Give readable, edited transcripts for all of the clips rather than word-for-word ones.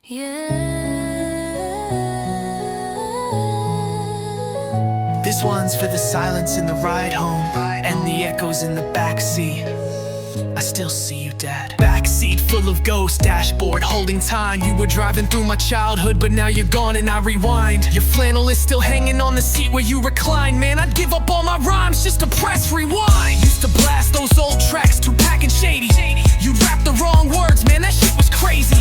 This one's for the silence in the ride home and the echoes in the backseat. I still see you, Dad. Backseat full of ghosts, dashboard holding time. You were driving through my childhood, but now you're gone and I rewind. Your flannel is still hanging on the seat where you recline. Man, I'd give up all my rhymes just to press rewind. Used to blast those old tracks, Tupac and Shady. You'd rap the wrong words, man, that shit was crazy.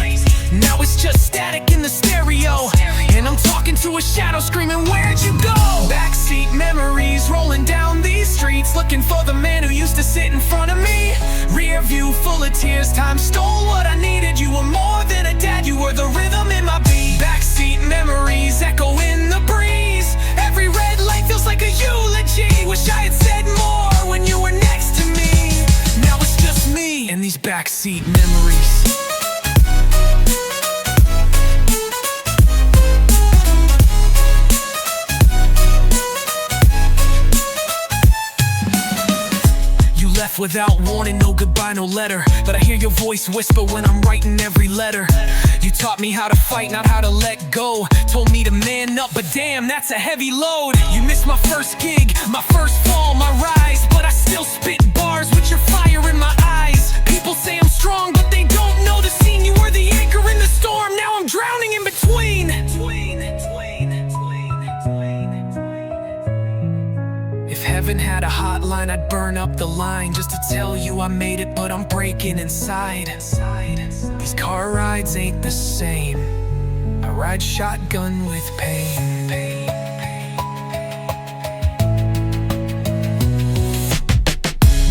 Now it's just static in the stereo, and I'm talking to a shadow screaming, where'd you go? Backseat memories rolling down these streets, looking for the man who used to sit in front of me. Rear view full of tears, time stole what I needed. You were more than a dad, you were the rhythm in my beat. Backseat memories echo in the breeze. Every red light feels like a eulogy. Wish I had said more when you were next to me. Now it's just me and these backseat memories. Left without warning, no goodbye, no letter. But I hear your voice whisper when I'm writing every letter. You taught me how to fight, not how to let go. Told me to man up, but damn, that's a heavy load. You missed my first gig, my first fall, my rise. But I still spit bars with your fire in my eyes. People say I'm strong, but they don't know the scene. You were the anchor in the storm, now I'm drowning in between. If heaven had a hotline, I'd burn up the line just to tell you I made it, but I'm breaking inside. These car rides ain't the same. I ride shotgun with pain.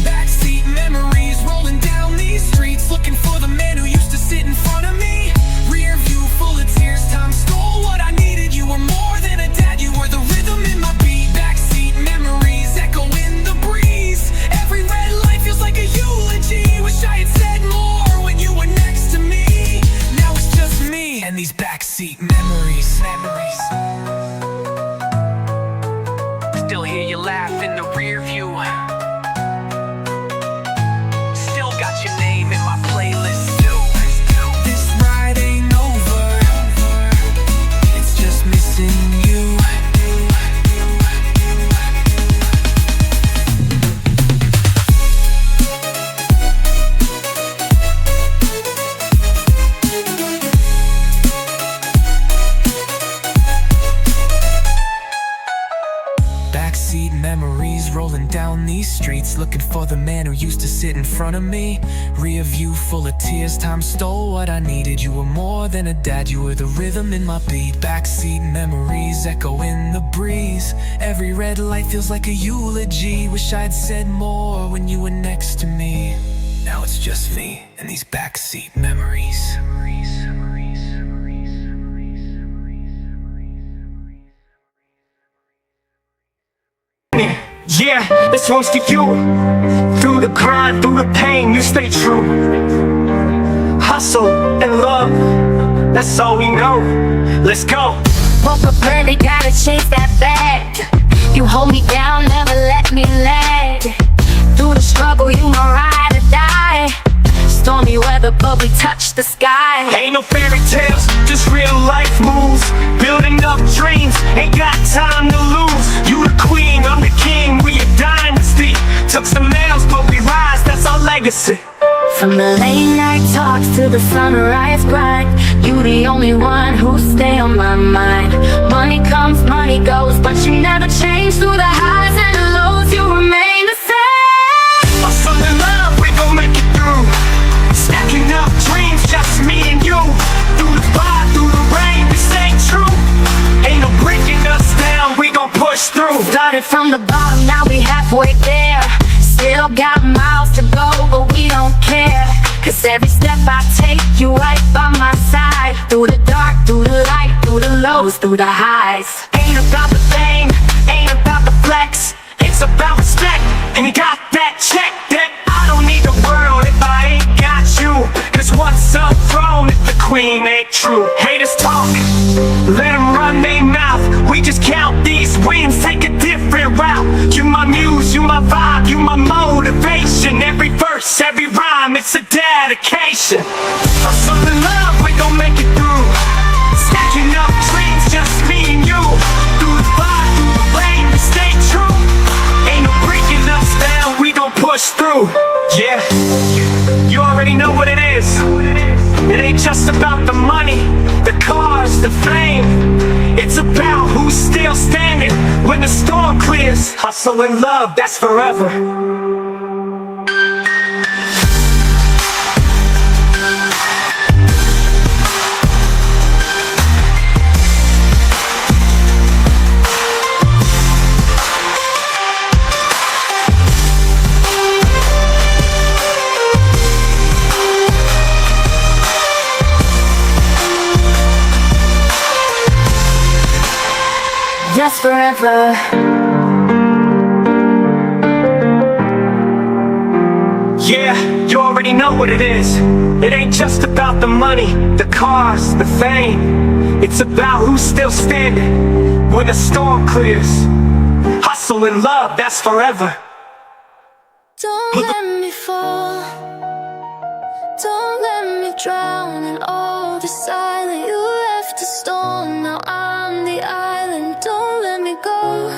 Backseat memories rolling down these streets, looking for the man who used to sit in front of me. Rear view full of tears, time stole what I needed. You were more than a dad, you were the rhythm in my beat. Backseat memories echo in the breeze. Every red light feels like a eulogy. Wish I had said more when you were next to me. Now it's just me and these backseat memories. Still hear you laugh in the rear view. Still got your name in my playlist too. This ride ain't over, it's just missing you. Backseat memories rolling down these streets, looking for the man who used to sit in front of me. Rear view full of tears, time stole what I needed. You were more than a dad, you were the rhythm in my beat. Backseat memories echo in the breeze. Every red light feels like a eulogy. Wish I'd said more when you were next to me. Now it's just me and these backseat memories. Yeah, this one's for you. Through the grind, through the pain, you stay true. Hustle and love, that's all we know. Let's go. Woke up early, gotta chase that bag. You hold me down, never let me lag. Through the struggle, you my ride or die. Stormy weather, but we touch the sky. Ain't no fairy tales, just real life moves. Building up dreams, ain't got time to lose. You the queen, I'm the king, we a dynasty. Took some nails, but we rise, that's our legacy. From the late night talks to the sunrise grind, you the only one who stay on my mind. Money comes, money goes, but you never change. Through the highs and the lows, you remain the same. Hustle and love, we gon' make it through. Stacking up dreams, just me and you. Through the fire, through the rain, we stay true. Ain't no breaking us down, we gon' push through. Started from the bottom, now we halfway there. Still got miles to go, but we don't care. Cause every step I take, you right by my side. Through the dark, through the light, through the lows, through the highs. Ain't about the fame, ain't about the flex. It's about respect, and you got that check. That I don't need the world if I ain't got you. Cause what's up throne if the queen ain't true? Haters talk, let them run their mouth. We just count these wins, take a different route. You my muse, you my vibe, you my motivation. Every verse, every rhyme, it's a dedication. Hustle and love, we gon' make it through. you. Yeah, you already know what it is. It ain't just about the money, the cars, the fame. It's about who's still standing when the storm clears. Hustle and love, that's forever. Just forever. Yeah, you already know what it is. It ain't just about the money, the cars, the fame. It's about who's still standing when the storm clears. Hustle and love, that's forever. Don't let me fall. Don't let me drown in all the silence. You left a storm, now I'm the island. Don't let me go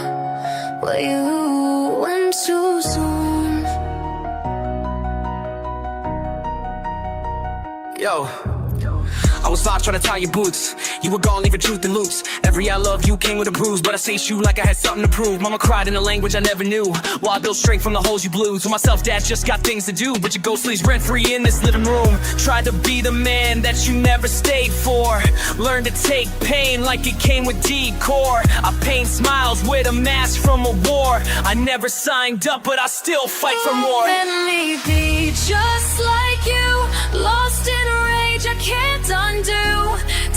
where you went too soon. Yo, I was lost trying to tie your boots. You were gone, leaving truth and loops. Every I love you came with a bruise, but I stayed you like I had something to prove. Mama cried in a language I never knew, while I built strength from the holes you blew. To myself, Dad, just got things to do, but your ghost leaves rent-free in this living room. Tried to be the man that you never stayed for. Learned to take pain like it came with decor. I paint smiles with a mask from a war. I never signed up, but I still fight for more. Let me be just like you, lost in rage I can't undo.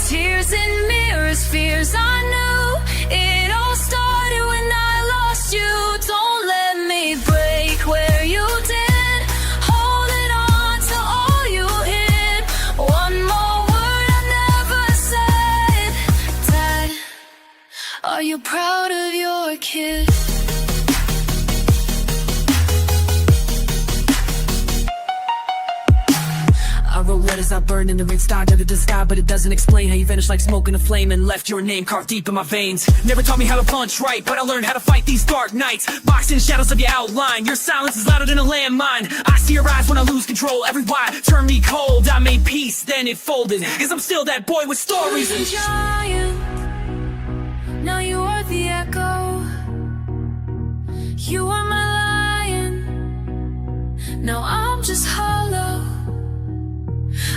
Tears in mirrors, fears I knew. It all started when I lost you. Don't let me break where you did. Holding on to all you hid. One more word I never said. Dad, are you proud of your kid? I wrote letters I burned in the rain, starred under the sky, but it doesn't explain how you vanished like smoke in a flame and left your name carved deep in my veins. Never taught me how to punch right, but I learned how to fight these dark nights. Boxed in shadows of your outline, your silence is louder than a landmine. I see your eyes when I lose control, every why turned me cold. I made peace, then it folded, cause I'm still that boy with stories. Giant, now you are the echo. You are my lion, now I'm just hollow.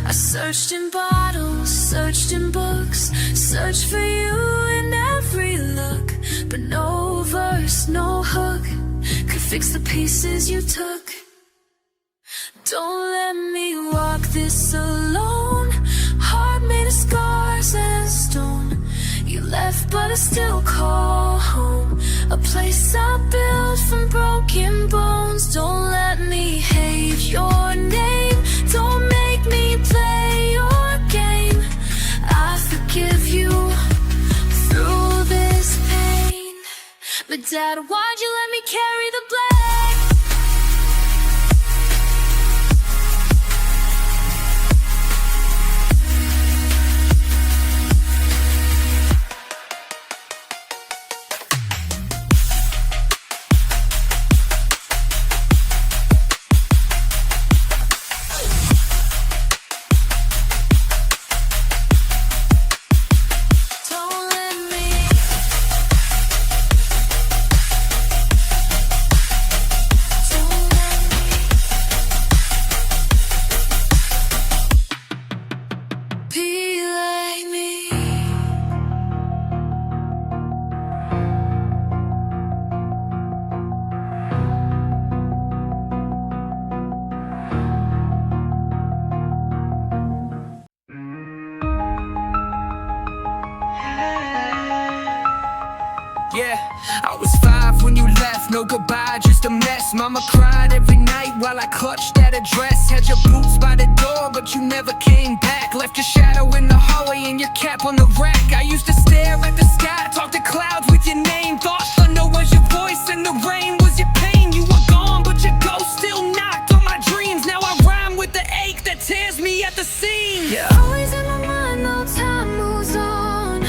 I searched in bottles, searched in books, searched for you in every look, but no verse, no hook could fix the pieces you took. Don't let me walk this alone. Heart made of scars and stone. You left but I still call home, a place I built from broken bones. Don't let me hate your name. Don't make me play your game. I forgive you through this pain, but Dad, why'd you let me carry the blame? Yeah, I was 5 when you left, no goodbye, just a mess. Mama cried every night while I clutched that address. Had your boots by the door, but you never came back. Left your shadow in the hallway and your cap on the rack. I used to stare at the sky, talk to clouds with your name. Thought thunder was your voice and the rain was your pain. You were gone, but your ghost still knocked on my dreams. Now I rhyme with the ache that tears me at the seams. Yeah. Always in my mind, no time moves on.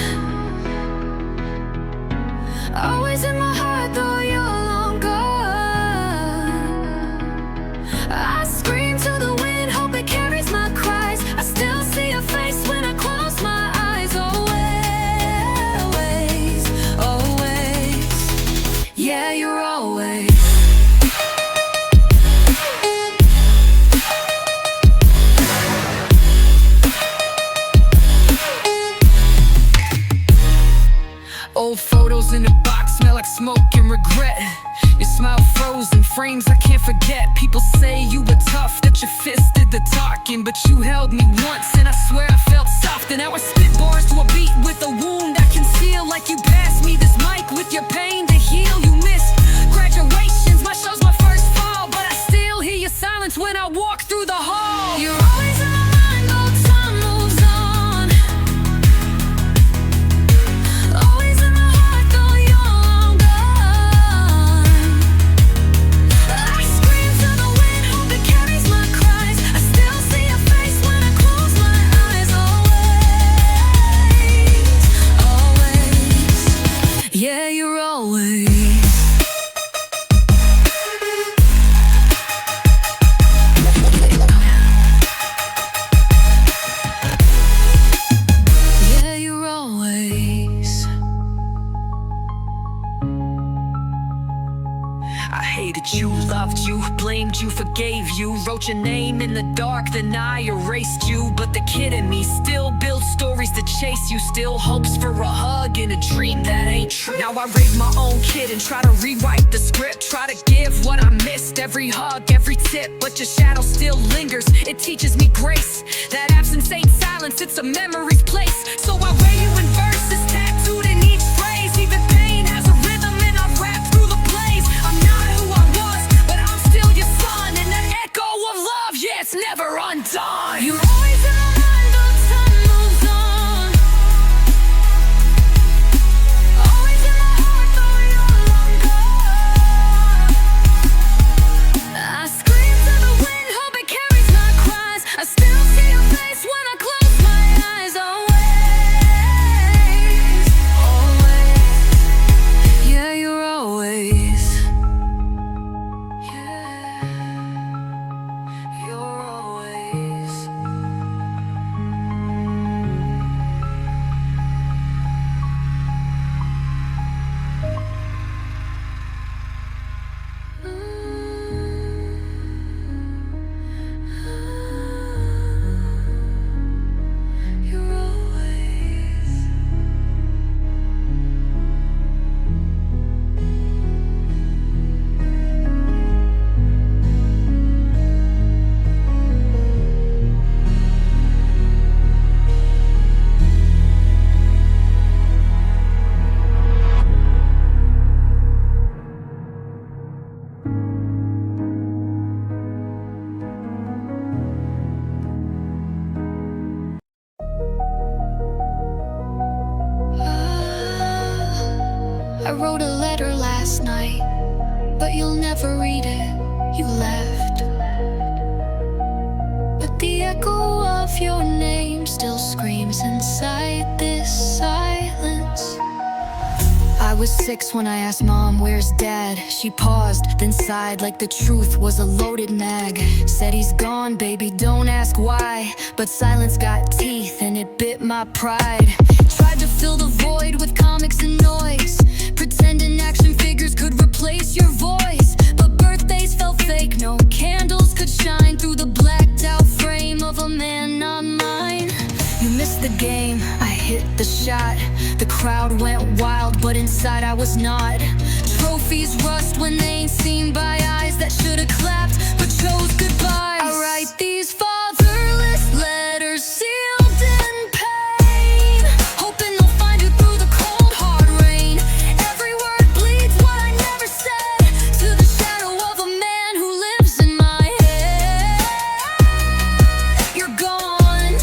Always in my heart, though you're long gone. Photos in a box smell like smoke and regret. Your smile froze in frames I can't forget. People say you were tough, that your fist did the talking, but you held me once and I swear I felt soft. And now I spit bars to a beat with a wound I conceal. Like you passed me this mic with your pain to heal. You missed graduations, my show's my first fall, but I still hear your silence when I walk through the hall. You're always in my mind, though time moves on. Always in my heart, though you're long gone. I scream to the wind, hope it carries my cries. I still see your face when I close my eyes. Always, always, yeah, you're always. I hated you, loved you, blamed you, forgave you. Wrote your name in the dark, then I erased you. But the kid in me still builds stories to chase you. Still hopes for a hug and a dream that ain't true. Now I raise my own kid and try to rewrite the script. Try to give what I missed, every hug, every tip. But your shadow still lingers, it teaches me grace. That absence ain't silence, it's a memory's place. So I wear you in verses, tattooed in each phrase. Even pain has a rhythm and I rap through the plays. I'm not who I was, but I'm still your son. And that echo of love, yeah, it's never undone. You're always in my mind, though time moves on. Always in my heart, though you're long gone. I scream to the wind, hope it carries my cries. I still see your face when I close my eyes. Always, always, yeah, you're always. You're always. You're always. I wrote a letter last night, but you'll never read it. You left. But the echo of your name still screams inside this silence. I was 6 when I asked Mom, where's Dad? She paused, then sighed like the truth was a loaded mag. Said he's gone, baby, don't ask why. But silence got teeth and it bit my pride. Tried to fill the void with comics and noise, pretending action figures could replace your voice. But birthdays felt fake, no candles could shine through the blacked out frame of a man not mine. You missed the game, I hit the shot. The crowd went wild, but inside I was not. Trophies rust when they ain't seen by eyes that should've clapped, but chose goodbyes. I write these fatherless letters sealed in pain, hoping they'll find you through the cold hard rain. Every word bleeds what I never said, to the shadow of a man who lives in my head. You're gone,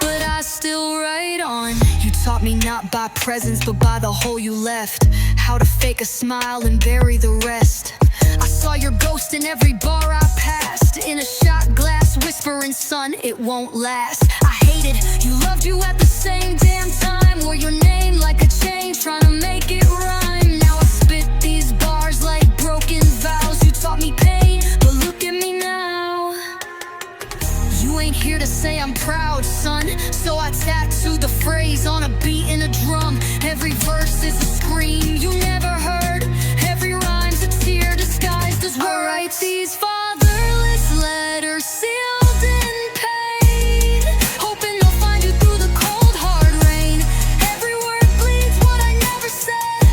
but I still write on. You taught me not by presents, but by the hole you left. How to fake a smile and bury the rest. I saw your ghost in every bar I passed, in a shot glass whispering, son, it won't last. I hated, you loved you at the same damn time. Wore your name like a chain, trying to make it rhyme. Now I spit these bars like broken vows. You taught me pain, but look at me now. You ain't here to say I'm proud, son, so I tattooed the phrase on a beat and a drum. Every verse is a scream you never heard. Every rhyme's a tear disguised as words. I write these fatherless letters sealed in pain, hoping they'll find you through the cold hard rain. Every word bleeds what I never said,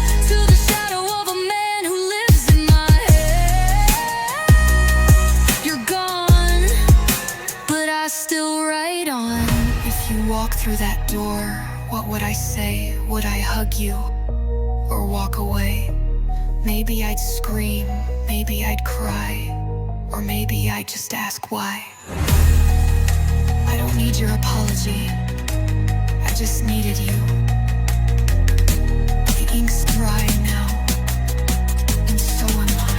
were, what would I say? Would I hug you or walk away? Maybe I'd scream, maybe I'd cry, or maybe I'd just ask why. I don't need your apology, I just needed you. The ink's dry now, and so am I.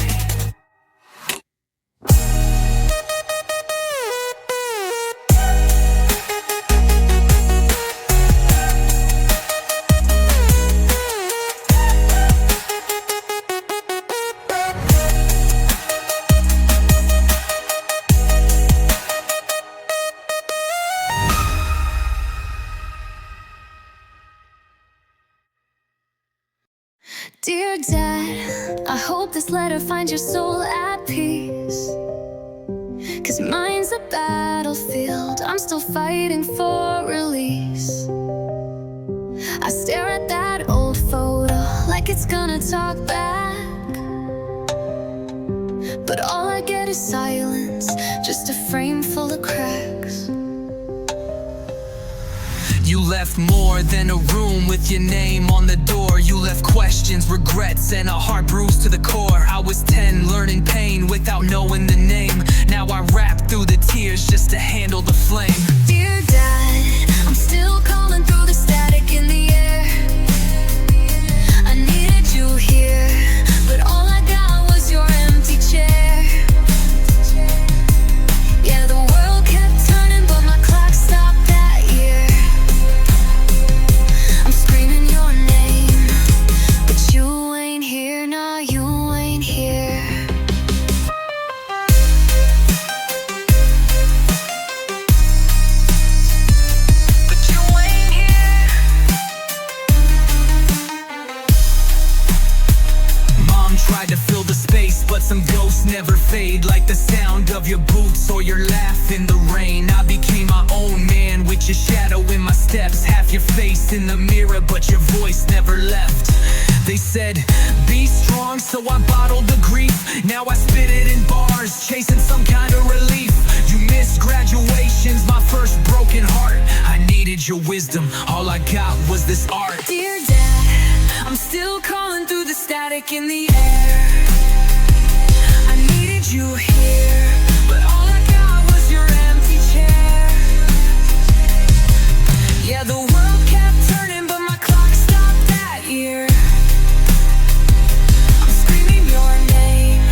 Dear Dad, I hope this letter finds your soul at peace. 'Cause mine's a battlefield, I'm still fighting for release. I stare at that old photo like it's gonna talk back, but all I get is silence, just a frame full of cracks. You left more than a room with your name on the door. You left questions, regrets, and a heart bruised to the core. I was 10, learning pain without knowing the name. Now I rap through the tears just to handle the flame. Dear Dad, I'm still calling through the static in the air. I needed you here, but all I got was your empty chair. Yeah, the world kept turning, but my clock stopped that year. I'm screaming your name, but you ain't here, nah, you ain't here. But you ain't here. Mom tried to fill the space, but some ghosts never fade. Like the sound of your boots or your laugh in the rain. I became my own man with your shadow in my steps. Half your face in the mirror, but your voice never left. They said, be strong, so I bottled the grief. Now I spit it in bars, chasing some kind of relief. You missed graduations, my first broken heart. I needed your wisdom, all I got was this art. Dear Dad, I'm still calling through the static in the air. I needed you here, but all I got was your empty chair. Yeah, the world kept turning, but my clock stopped that year. I'm screaming your name,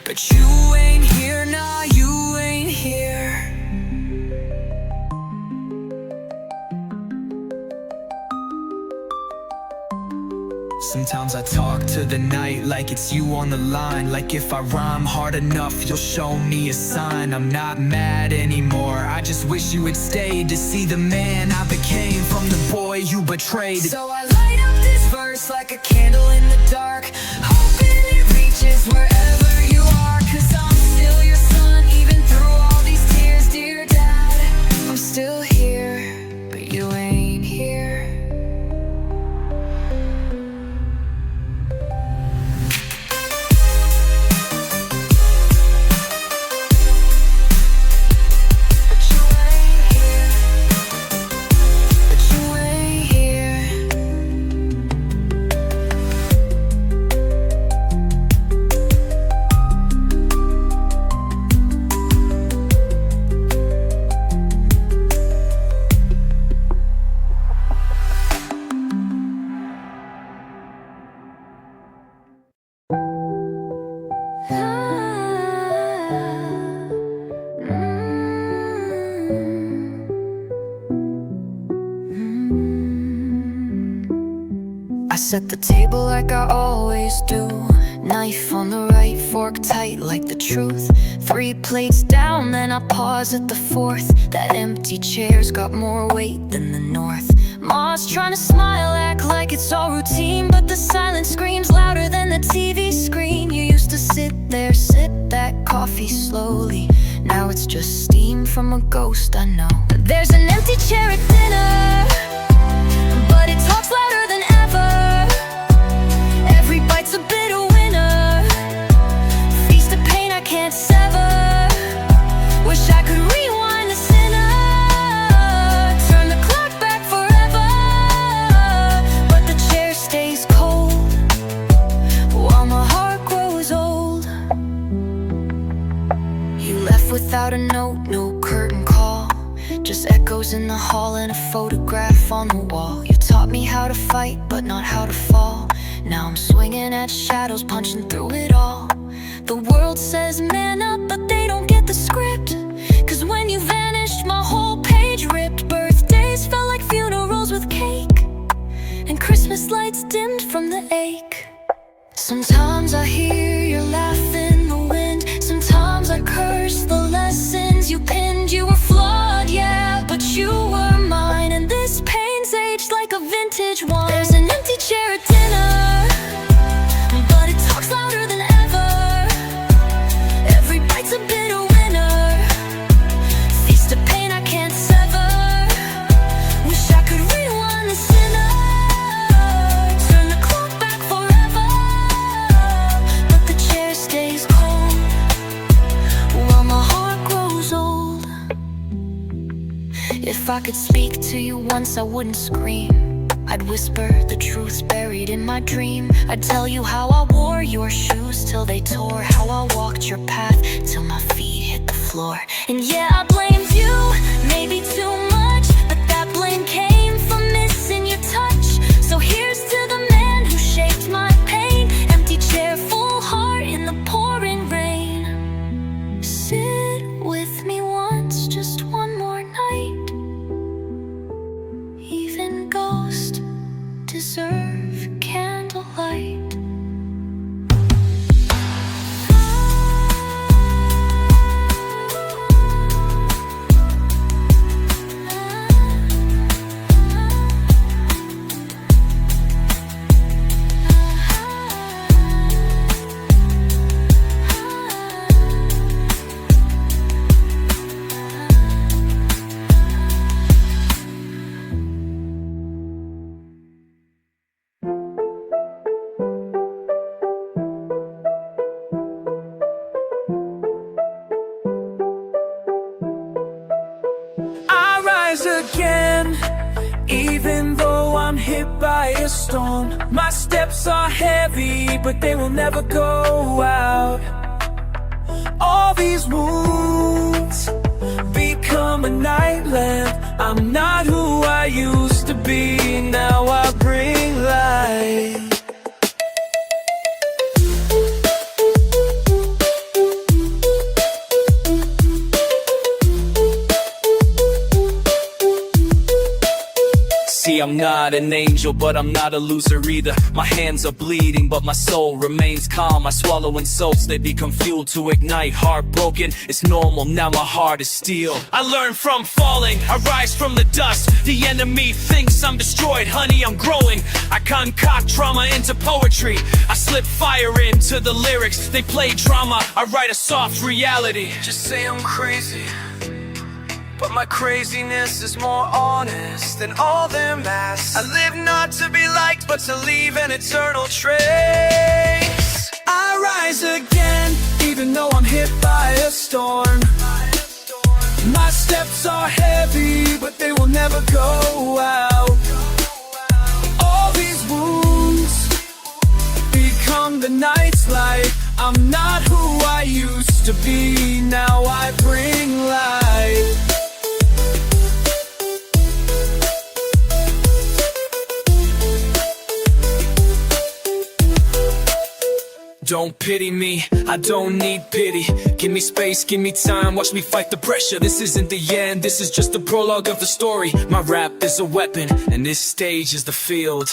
but you ain't here, nah, you ain't here. Sometimes I talk to the night like it's you on the line. Like if I rhyme hard enough, you'll show me a sign. I'm not mad anymore, I just wish you had stayed to see the man I became from the boy you betrayed. So I light up this verse like a candle in the dark, hoping it reaches wherever you are. 'Cause I'm still your son, even through all these tears. Dear Dad, I'm still here, but you ain't here. But you ain't here. But you ain't here. I set the table like I always do. Knife on the right, fork tight like the truth. 3 plates down, then I pause at the 4th. That empty chair's got more weight than the north. Ma's trying to smile, act like it's all routine, but the silence screams louder than the TV screen. You used to sit there, sip that coffee slowly. Now it's just steam from a ghost I know. There's an empty chair at dinner, but it talks louder than ever. Every bite's a bitter winner, feast of pain I can't sever. Wish I could rewind the sinner, turn the clock back forever. without a note, no curtain call. Just echoes in the hall and a photograph on the wall. You taught me how to fight, but not how to fall. Now I'm swinging at shadows, punching through it all. The world says man up, but they don't get the script. Cause when you vanished, my whole page ripped. Birthdays felt like funerals with cake, and Christmas lights dimmed from the ache. Sometimes I hear your laugh in the wind. Sometimes I curse the lessons you pinned. You were flawed, yeah, but you were mine. And this pain's aged like a vintage wine. There's an empty chair at dinner, but it talks louder than ever. Every bite's a bitter winner, feast of pain I can't sever. Wish I could rewind the sinner, turn the clock back forever. But the chair stays cold while my heart grows old. If I could speak to you once, I wouldn't scream. I'd whisper the truths buried in my dream. I'd tell you how I wore your shoes till they tore, how I walked your path till my feet hit the floor. And yeah, I blamed you, maybe too much, but that blame came from missing your touch. So here's to the man who shaped my pain. Empty chair, full heart in the pouring rain. Sit with me once, just one more night. Even ghosts deserve candlelight. I rise again, even though I'm hit by a storm. My steps are heavy, but they will never go out. All these wounds become a night lamp. I'm not who I used to be, now I bring light. See, I'm not an angel, but I'm not a loser either. My hands are bleeding, but my soul remains calm. I swallow insults, they become fuel to ignite. Heartbroken, it's normal, now my heart is steel. I learn from falling, I rise from the dust. The enemy thinks I'm destroyed, honey, I'm growing. I concoct trauma into poetry. I slip fire into the lyrics. They play drama, I write a soft reality. Just say I'm crazy, but my craziness is more honest than all their masks. I live not to be liked, but to leave an eternal trace. I rise again, even though I'm hit by a storm. My steps are heavy, but they will never go out. All these wounds become the night's light. I'm not who I used to be, now I bring light. Don't pity me, I don't need pity. Give me space, give me time, watch me fight the pressure. This isn't the end, this is just the prologue of the story. My rap is a weapon, and this stage is the field.